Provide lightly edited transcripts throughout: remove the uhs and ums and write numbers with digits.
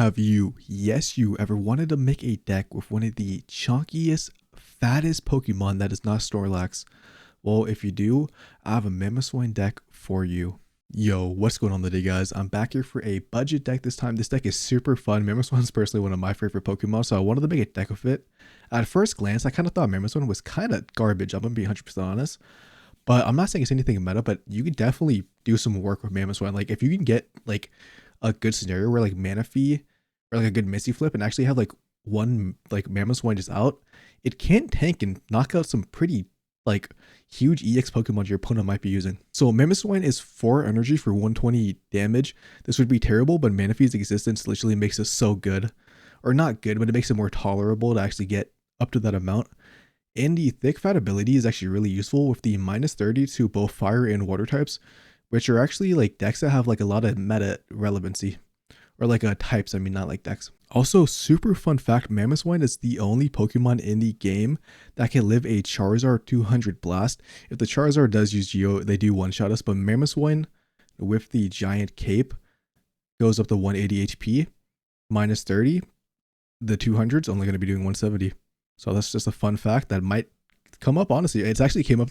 Have you, yes, you ever wanted to make a deck with one of the chunkiest, fattest Pokemon that is not Snorlax? Well, if you do, I have a Mamoswine deck for you. Yo, what's going on today, guys? I'm back here for a budget deck this time. This deck is super fun. Mamoswine is personally one of my favorite Pokemon, so I wanted to make a deck of it. At first glance, I kind of thought Mamoswine was kind of garbage. I'm going to be 100% honest. But I'm not saying it's anything meta, but you could definitely do some work with Mamoswine. Like, if you can get, like, a good scenario where, like, Manaphy or, like, a good Misty flip and actually have, like, one, like, Mamoswine just out, it can tank and knock out some pretty, like, huge EX Pokemon your opponent might be using. So Mamoswine is 4 energy for 120 damage. This would be terrible, but Manaphy's existence literally makes it so good. Or not good, but it makes it more tolerable to actually get up to that amount. And the thick fat ability is actually really useful with the -30 to both fire and water types, which are actually like decks that have like a lot of meta relevancy. Or like types, I mean, not like decks. Also, super fun fact, Mamoswine is the only Pokemon in the game that can live a Charizard 200 blast. If the Charizard does use Geo, they do one-shot us, but Mamoswine with the giant cape goes up to 180 HP, -30. The 200's only going to be doing 170. So that's just a fun fact that might come up. Honestly, it's actually came up.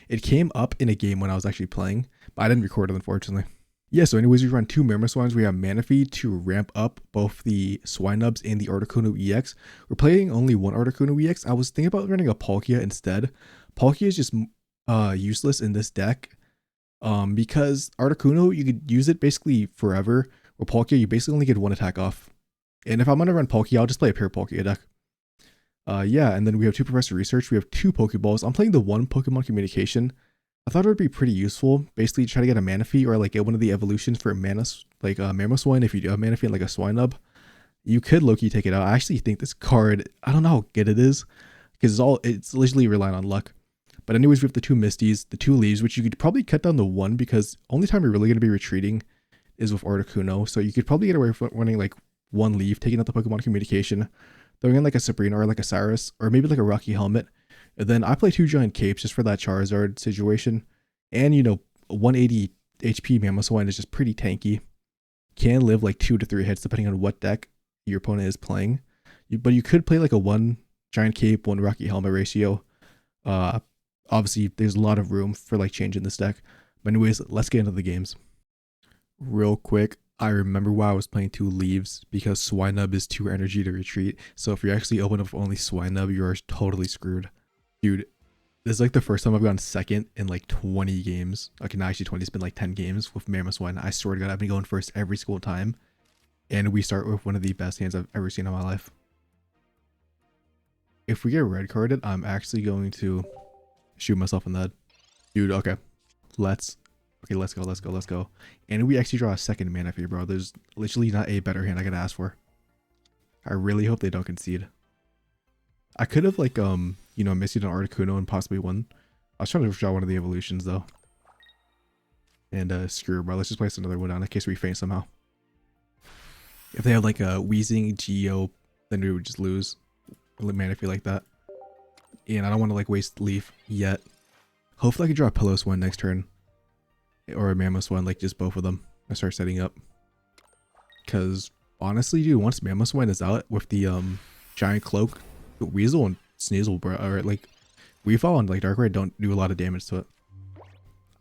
It came up in a game when I was actually playing, but I didn't record it, unfortunately. Yeah. So, anyways, we run 2 Mamoswines. We have Manaphy to ramp up both the Swinubs and the Articuno EX. We're playing only one Articuno EX. I was thinking about running a Palkia instead. Palkia is just useless in this deck. Because Articuno, you could use it basically forever. With Palkia, you basically only get 1 attack off. And if I'm gonna run Palkia, I'll just play a pure Palkia deck. Yeah, and then we have 2 Professor Research. We have 2 Pokeballs. I'm playing the 1 Pokemon Communication. I thought it would be pretty useful. Basically, try to get a Manaphy or like get one of the evolutions for Mamoswine. If you do have Manaphy and like a Swinub, you could low-key take it out. I actually think this card, I don't know how good it is because it's literally relying on luck. But anyways, we have the 2 Misties, the 2 Leaves, which you could probably cut down to 1 because only time you're really going to be retreating is with Articuno. So you could probably get away with running like 1 Leaf, taking out the Pokemon Communication, throwing in like a Sabrina or like a Cyrus, or maybe like a Rocky Helmet. And then I play 2 Giant Capes just for that Charizard situation. And, 180 HP Mamoswine is just pretty tanky. Can live like 2 to 3 hits depending on what deck your opponent is playing. But you could play like a 1 Giant Cape, 1 Rocky Helmet ratio. Obviously, there's a lot of room for like changing this deck. But anyways, let's get into the games. Real quick, I remember why I was playing 2 Leaves, because Swinub is 2 energy to retreat. So if you actually open up only Swinub, you are totally screwed. Dude, this is like the first time I've gone second in like 20 games. Okay, not actually 20, it's been like 10 games with Mamoswine. I swear to God, I've been going first every single time. And we start with one of the best hands I've ever seen in my life. If we get red carded, I'm actually going to shoot myself in the head. Dude, okay. Let's go. And we actually draw a second Manaphy, bro. There's literally not a better hand I could ask for. I really hope they don't concede. I could have like Misty on Articuno and possibly won. I was trying to draw one of the evolutions though. And screw it, bro. Let's just place another one down in case we faint somehow. If they have like a Wheezing Geo, then we would just lose. Manaphy like that. And I don't want to like waste Leaf yet. Hopefully I can draw a Piloswine next turn. Or a Mamoswine, like just both of them. I start setting up. Because honestly, dude, once Mamoswine is out with the giant cloak, Weasel and Sneasel, bro, or like Weavile and like Darkrai don't do a lot of damage to it.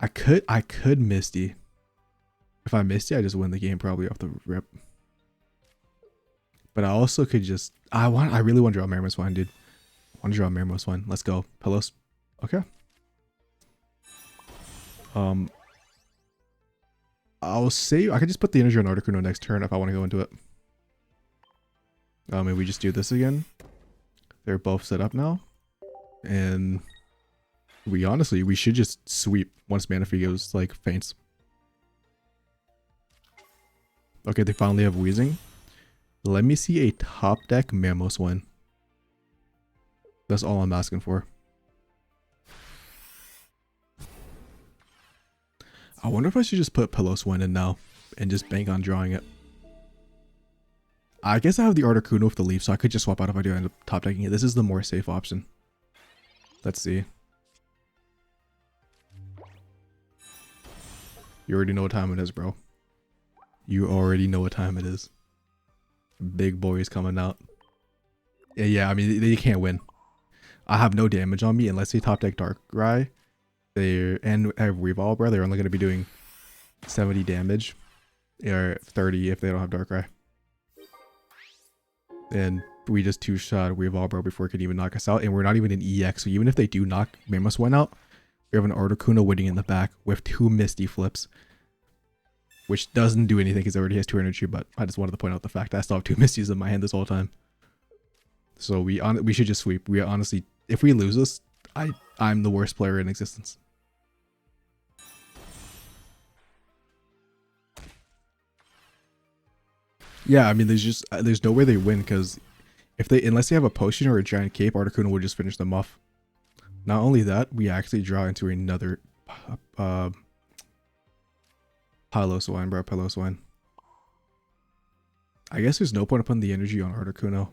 I could Misty. If I Misty, I just win the game probably off the rip. But I also could just I really want to draw Mamoswine, dude. I want to draw Mamoswine. Let's go. Pelos. Okay. I'll say I could just put the energy on Articuno next turn if I want to go into it. Maybe we just do this again. They're both set up now. And we should just sweep once Manaphy goes like faints. Okay, they finally have Wheezing. Let me see a top deck Mamoswine. That's all I'm asking for. I wonder if I should just put Piloswine in now and just bank on drawing it. I guess I have the Articuno with the Leaf, so I could just swap out if I do end up top decking it. This is the more safe option. Let's see. You already know what time it is, bro. You already know what time it is. Big boys coming out. Yeah, I mean, they can't win. I have no damage on me unless they top deck Darkrai. And have Revolver. They're only going to be doing 70 damage. Or 30 if they don't have Darkrai. And we just two-shot Revolver before it could even knock us out. And we're not even in EX. So even if they do knock Mamoswine out, we have an Articuno waiting in the back with 2 Misty flips. Which doesn't do anything because it already has 2 energy. But I just wanted to point out the fact that I still have 2 Misties in my hand this whole time. So we should just sweep. We honestly, if we lose this, I'm the worst player in existence. Yeah, I mean, there's no way they win because unless they have a potion or a giant cape, Articuno will just finish them off. Not only that, we actually draw into another Piloswine, bro. Piloswine. I guess there's no point in putting the energy on Articuno.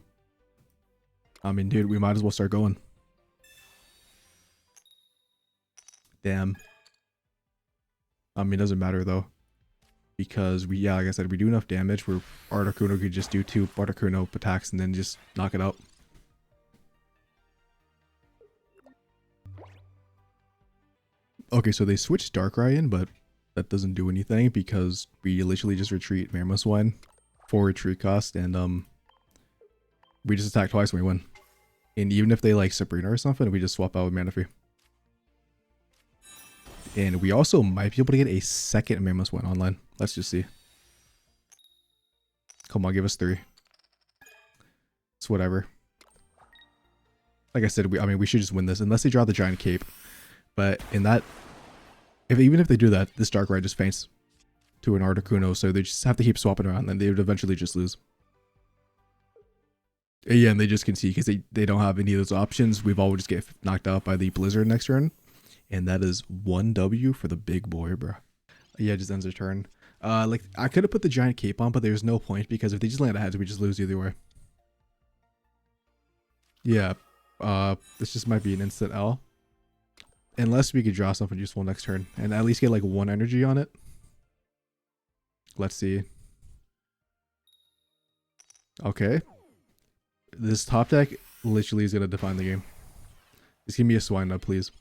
I mean, dude, we might as well start going. Damn. I mean, it doesn't matter though. Because yeah, like I said, we do enough damage where Articuno could just do 2 Articuno attacks and then just knock it out. Okay, so they switched Darkrai in, but that doesn't do anything because we literally just retreat Mamoswine for retreat cost, and we just attack twice and we win. And even if they like Sabrina or something, we just swap out with Manaphy. And we also might be able to get a second Mamoswine online. Let's just see. Come on, give us 3. It's whatever. Like I said, I mean, we should just win this unless they draw the giant cape. But in that, even if they do that, this Darkrai just faints to an Articuno, so they just have to keep swapping around, and they would eventually just lose. Yeah, and they just concede because they don't have any of those options. We've all just get knocked out by the Blizzard next turn. And that is 1 W for the big boy, bro. Yeah, it just ends their turn. Like, I could have put the giant cape on, but there's no point because if they just land ahead, we just lose either way. Yeah, this just might be an instant L. Unless we could draw something useful next turn and at least get like 1 energy on it. Let's see. Okay. This top deck literally is going to define the game. Just give me a Swine up, please.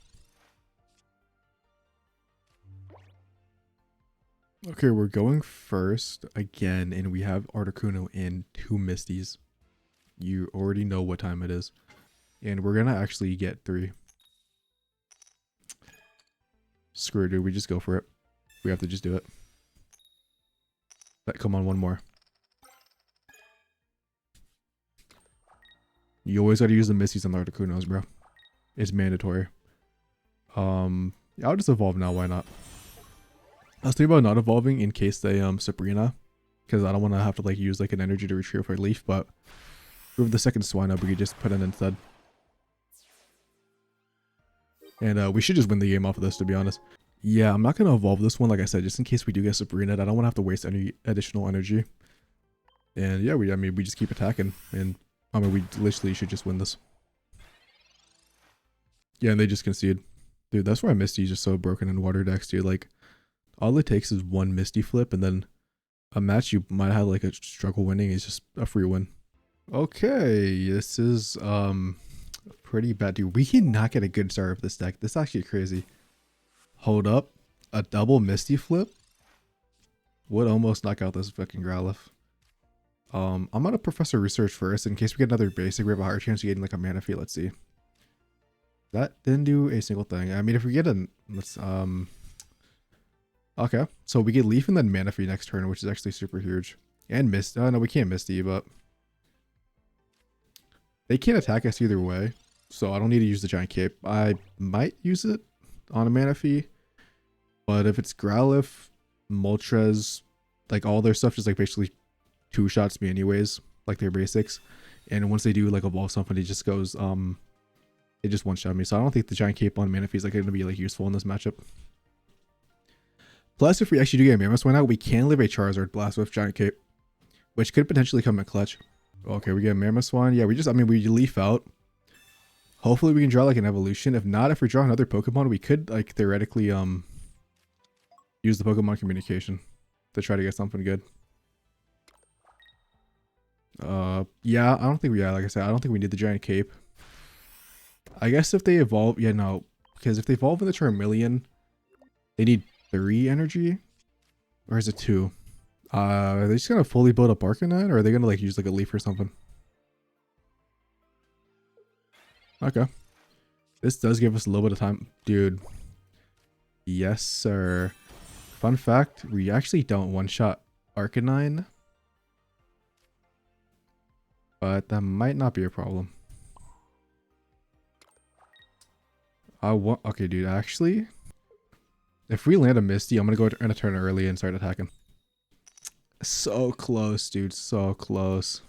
Okay, we're going first again, and we have Articuno and 2 Misties. You already know what time it is. And we're going to actually get 3. Screw it, dude. We just go for it. We have to just do it. Come on, 1 more. You always got to use the Misties on the Articunos, bro. It's mandatory. Yeah, I'll just evolve now. Why not? I was thinking about not evolving in case they Sabrina, because I don't want to have to like use like an energy to retrieve for a leaf. But with the second Swine up, we could just put it instead. And we should just win the game off of this, to be honest. Yeah, I'm not going to evolve this one, like I said, just in case we do get Sabrina. I don't want to have to waste any additional energy. And yeah, I mean, we just keep attacking. And I mean, we literally should just win this. Yeah, and they just concede. Dude, that's why Misty is just so broken in water decks, dude. Like, all it takes is 1 Misty flip, and then a match you might have like a struggle winning is just a free win. Okay, this is pretty bad, dude. We cannot get a good start of this deck. This is actually crazy. Hold up, a double Misty flip would almost knock out this fucking Growlithe. I'm gonna Professor Research first in case we get another basic. We have a higher chance of getting like a Manaphy. Let's see. That didn't do a single thing. I mean, if we get a okay, so we get Leaf and then Manaphy next turn, which is actually super huge. And Misty. Oh no, we can't Misty, but they can't attack us either way, so I don't need to use the giant cape. I might use it on a Manaphy, but if it's Growlithe, Moltres, like all their stuff just like basically 2-shots me anyways, like their basics. And once they do like evolve something, it just goes it just 1-shot me. So I don't think the giant cape on Manaphy is like going to be like useful in this matchup. Plus, if we actually do get Mamoswine out, we can live a Charizard Blast with giant cape, which could potentially come in clutch. Okay, we get Mamoswine. Yeah, we leaf out. Hopefully we can draw like an evolution. If not, if we draw another Pokemon, we could like theoretically use the Pokemon communication to try to get something good. Yeah, I don't think we, yeah, like I said, I don't think we need the giant cape. I guess if they evolve, yeah, no, because if they evolve in the Charmeleon, they need 3 energy, or is it 2? Are they just gonna fully build up Arcanine, or are they gonna like use like a leaf or something? Okay. This does give us a little bit of time. Dude. Yes, sir. Fun fact, we actually don't one-shot Arcanine. But that might not be a problem. Okay, dude, actually, if we land a Misty, I'm gonna go in a turn early and start attacking. So close, dude. So close.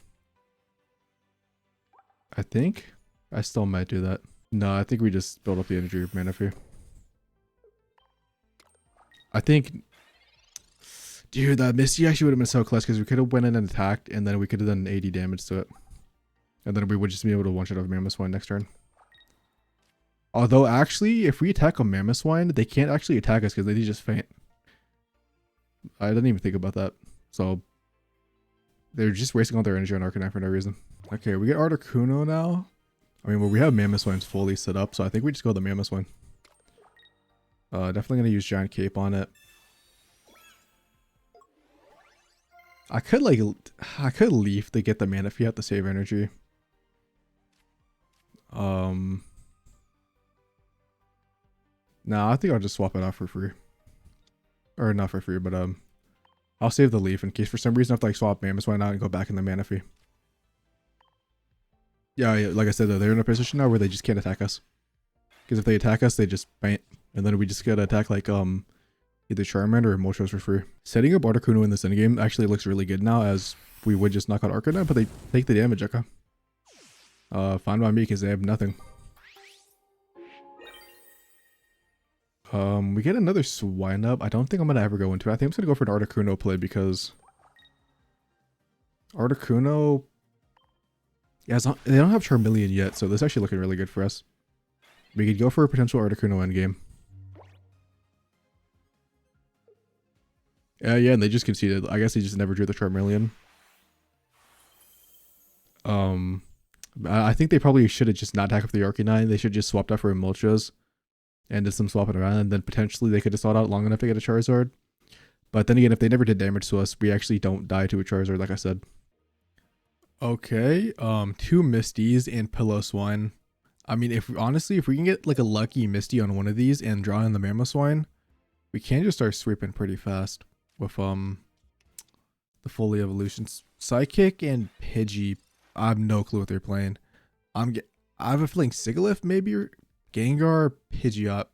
I think I still might do that. No, I think we just build up the energy of Manaphy. I think, dude, that Misty actually would have been so close because we could have went in and attacked, and then we could have done 80 damage to it. And then we would just be able to one-shot off Mamoswine next turn. Although, actually, if we attack a Mamoswine, they can't actually attack us because they just faint. I didn't even think about that. So, they're just wasting all their energy on Arcanine for no reason. Okay, we get Articuno now. I mean, well, we have Mamoswines fully set up, so I think we just go the Mamoswine. Definitely going to use Giant Cape on it. I could leaf to get the Manaphy out to save energy. Nah, I think I'll just swap it out for free. Or not for free, but I'll save the leaf in case for some reason I have to like swap Mamoswine out and go back in the Manaphy. Yeah, like I said though, they're in a position now where they just can't attack us. Because if they attack us, they just faint. And then we just gotta attack like either Charmander or Moltres for free. Setting up Articuno in this endgame actually looks really good now, as we would just knock out Arcanine, but they take the damage, okay. Fine by me because they have nothing. We get another Swine up. I don't think I'm gonna ever go into it. I think I'm just gonna go for an Articuno play because Articuno, yeah, they don't have Charmeleon yet, so this is actually looking really good for us. We could go for a potential Articuno endgame. Yeah, and they just conceded. I guess they just never drew the Charmeleon. I think they probably should have just not attacked with the Arcanine. They should just swapped out for a Moltres and did some swapping around, and then potentially they could have thought out long enough to get a Charizard. But then again, if they never did damage to us, we actually don't die to a Charizard, like I said. Okay, 2 Misties and Piloswine. I mean, if we can get like a lucky Misty on one of these and draw in the Mamoswine, we can just start sweeping pretty fast with the fully evolutions. Psychic and Pidgey, I have no clue what they're playing. I have a feeling Sigilyph maybe, or Gengar, Pidgeot.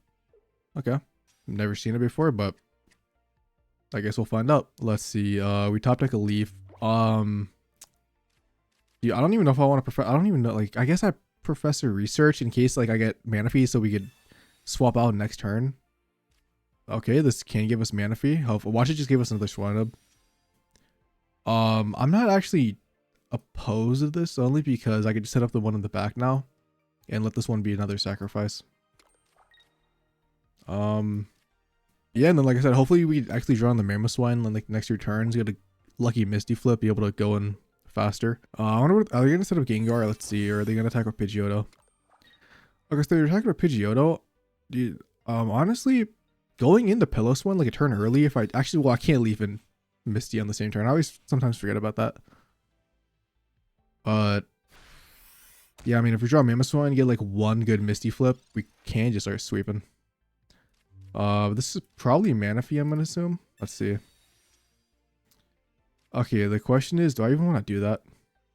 Okay, never seen it before, but I guess we'll find out. Let's see. We top deck a Leaf. Yeah, I don't even know if I want to I don't even know. Like, I guess I Professor Research in case like I get Manaphy, so we could swap out next turn. Okay, this can give us Manaphy. Watch it just give us another Swinub. I'm not actually opposed to this only because I could just set up the one in the back now and let this one be another sacrifice. Yeah, and then like I said, hopefully we actually draw on the Mamoswine on like next 2 turns, get a lucky Misty flip, be able to go in faster. I wonder what, are they gonna set up Gengar? Let's see, or are they gonna attack with Pidgeotto? Okay, so they're attacking with Pidgeotto. Dude, honestly, going into Piloswine like a turn early, if I actually, well, I can't leave in Misty on the same turn. I always sometimes forget about that. But yeah, I mean, if we draw Mamoswine and get like 1 good Misty flip, we can just start sweeping. This is probably Manaphy, I'm gonna assume. Let's see. Okay, the question is, do I even want to do that?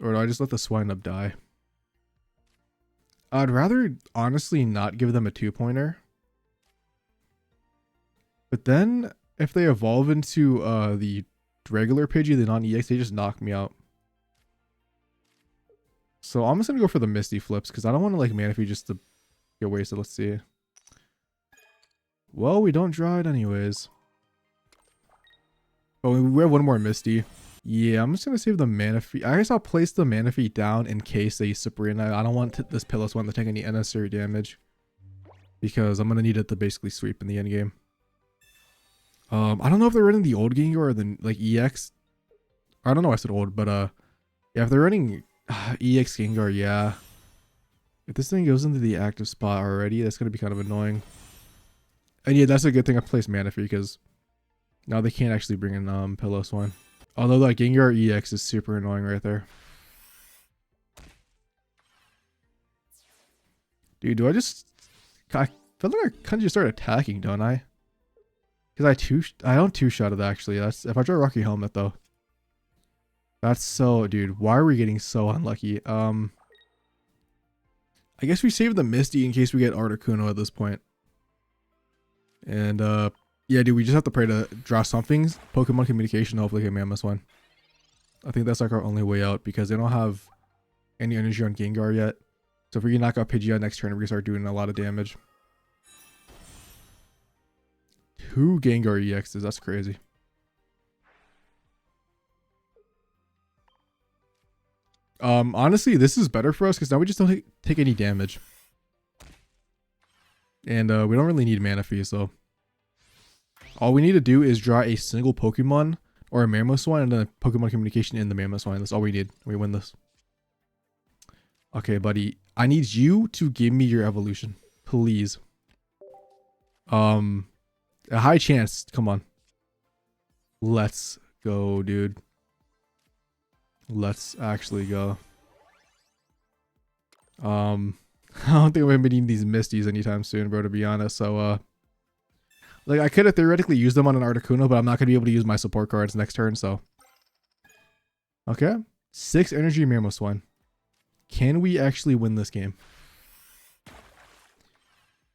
Or do I just let the Swinub die? I'd rather honestly not give them a 2-pointer. But then, if they evolve into the regular Pidgey, the non-EX, they just knock me out. So I'm just gonna go for the Misty flips, because I don't want to like Manaphy just to get wasted. Let's see. Well, we don't draw it anyways. Oh, we have 1 more Misty. Yeah, I'm just gonna save the Manaphy. I guess I'll place the Manaphy down in case they Sabrina. I don't want this Piloswine to take any unnecessary damage, because I'm gonna need it to basically sweep in the end game. I don't know if they're running the old Gengar or the like EX. I don't know. I said old, but Yeah, if they're running EX Gengar, yeah. If this thing goes into the active spot already, that's going to be kind of annoying. And yeah, that's a good thing I placed Manaphy because now they can't actually bring in Piloswine. Although that Gengar EX is super annoying right there. Dude, do I just... I feel like I kind of just start attacking, don't I? Because I don't two-shot it actually. That's if I draw Rocky Helmet though. That's so... Dude, why are we getting so unlucky? I guess we save the Misty in case we get Articuno at this point. And yeah, dude, we just have to pray to draw something. Pokemon Communication, hopefully get Mamoswine. I think that's like our only way out because they don't have any energy on Gengar yet. So if we can knock out Pidgeot next turn, we can start doing a lot of damage. 2 Gengar EXs, that's crazy. Honestly, this is better for us because now we just don't take any damage. And we don't really need Manaphy, so all we need to do is draw a single Pokemon or a Mamoswine and then a Pokemon Communication in the Mamoswine. That's all we need. We win this. Okay, buddy. I need you to give me your evolution. Please. A high chance. Come on. Let's go, dude. Let's actually go. I don't think I'm gonna be needing these Misties anytime soon, bro, to be honest. So, like, I could have theoretically used them on an Articuno, but I'm not gonna be able to use my support cards next turn, so. Okay. 6 energy Mamoswine. Can we actually win this game?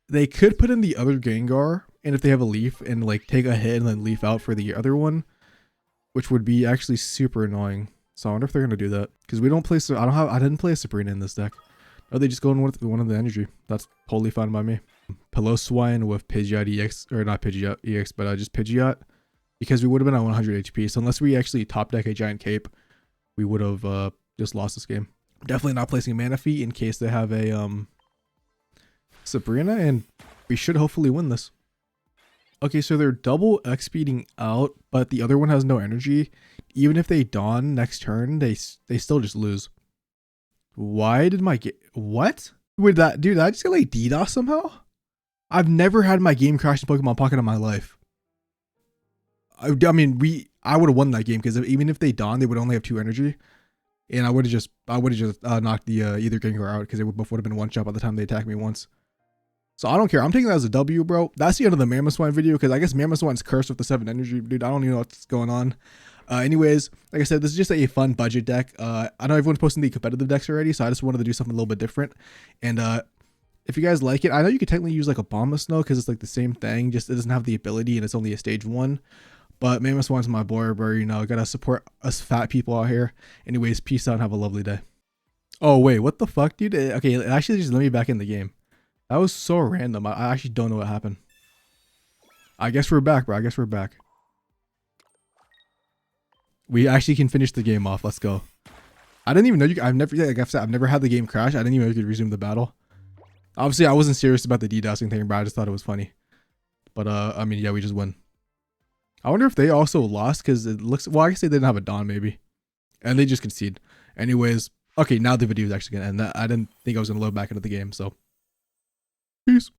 They could put in the other Gengar, and if they have a Leaf, and like take a hit and then Leaf out for the other one, which would be actually super annoying. So I wonder if they're gonna do that because we don't play. So I didn't play a Sabrina in this deck. Oh, they just go in with one of the energy. That's totally fine by me. Piloswine with Pidgeot EX, or not Pidgeot EX, but just Pidgeot, because we would have been at 100 HP. So unless we actually top deck a Giant Cape, we would have just lost this game. Definitely not placing Manaphy in case they have a Sabrina, and we should hopefully win this. Okay, so they're double X speeding out, but the other one has no energy. Even if they Dawn next turn, they still just lose. Why did my game... What? Would that... Dude, I just got like DDoS somehow? I've never had my game crash in Pokemon Pocket in my life. I mean, I would have won that game because even if they Dawn, they would only have 2 energy. And I would have just knocked the either Gengar out because it would have been one shot by the time they attacked me once. So I don't care. I'm taking that as a W, bro. That's the end of the Mamoswine video because I guess Mamoswine's cursed with the 7 energy, dude. I don't even know what's going on. Anyways, like I said, this is just a fun budget deck. I know everyone's posting the competitive decks already, so I just wanted to do something a little bit different. And if you guys like it, I know you could technically use like a Bombasnow because it's like the same thing, just it doesn't have the ability and it's only a stage 1. But Mamoswine's my boy, bro. You know, gotta support us fat people out here. Anyways, peace out and have a lovely day. Oh wait, what the fuck, dude? Okay, it actually just let me back in the game. That was so random. I actually don't know what happened. I guess we're back, bro. I guess we're back. We actually can finish the game off. Let's go. I didn't even know you. Like I've said, I've never had the game crash. I didn't even know you could resume the battle. Obviously, I wasn't serious about the DDoSing thing, but I just thought it was funny. But I mean, yeah, we just won. I wonder if they also lost because it looks. Well, I guess they didn't have a Dawn maybe, and they just conceded. Anyways, okay, now the video is actually gonna end. I didn't think I was gonna load back into the game, so peace.